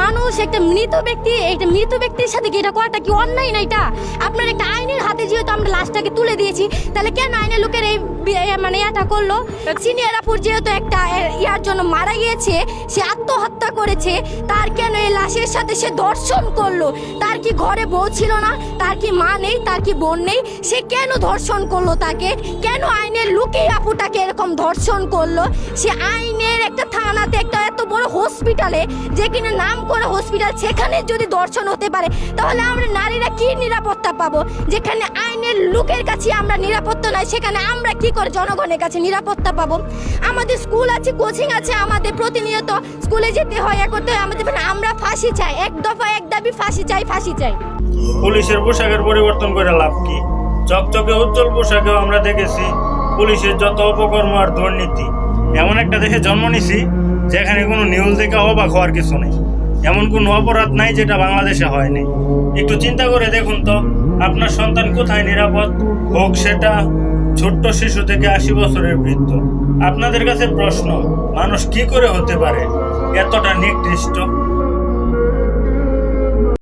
মানুষ, একটা মৃত ব্যক্তির সাথে কি এটা করাটা কি অন্যায় না? এটা আপনার একটা আইনের হাতে, যেহেতু আমরা লাশটাকে তুলে দিয়েছি, তাহলে কেন আইনের লোকের এই মানে এটা করলো? সিনিয়র আপুর যেহেতু একটা ইয়ার জন্য মারা গিয়েছে, সে আত্মহত্যা করেছে, তার কেন এই লাশের সাথে সে ধর্ষণ করলো? তার কি ঘরে বউ ছিল না? তার কি মা নেই? তার কি বোন নেই? সে কেন ধর্ষণ করলো তাকে? কেন আইনের লোকেই আপুটাকে এরকম ধর্ষণ করলো? সে আইনের একটা থানাতে, একটা এত বড় হসপিটালে, যে কিনা নাম করে হসপিটাল, সেখানে যদি ধর্ষণ হতে পারে, তাহলে আমরা নারীরা কি নিরাপত্তা পাবো? যেখানে আইনের লোকের কাছে আমরা নিরাপত্তা নাই, সেখানে আমরা কি করে জনগণের কাছে নিরাপত্তা পাবো? আমাদের স্কুল আছে, কোচিং আছে, আমাদের প্রতিনিয়ত স্কুলে যেতে হয়, করতে হয় আমাদের, মানে আমরা ফাঁসি চাই, এক দফা এক দাবি, ফাঁসি চাই, ফাঁসি চাই। পুলিশের পোশাকের পরিবর্তন করে লাভ কি? চকচকে উজ্জ্বল পোশাকেও আমরা দেখেছি পুলিশের যত অপকর্ম আর দুর্নীতি। এমন একটা দেশে জন্ম নিছি যেখানে কোনো নিউজ দেখে অবাক হওয়ার কিছু নেই। এমন কোনো অপরাধ নাই যেটা বাংলাদেশে হয়নি। একটু চিন্তা করে দেখুন তো, আপনার সন্তান কোথায় নিরাপদ? হোক সেটা ছোট্ট শিশু থেকে 80 বছরের বৃদ্ধ। আপনাদের কাছে প্রশ্ন, মানুষ কি করে হতে পারে এতটা নিকৃষ্ট?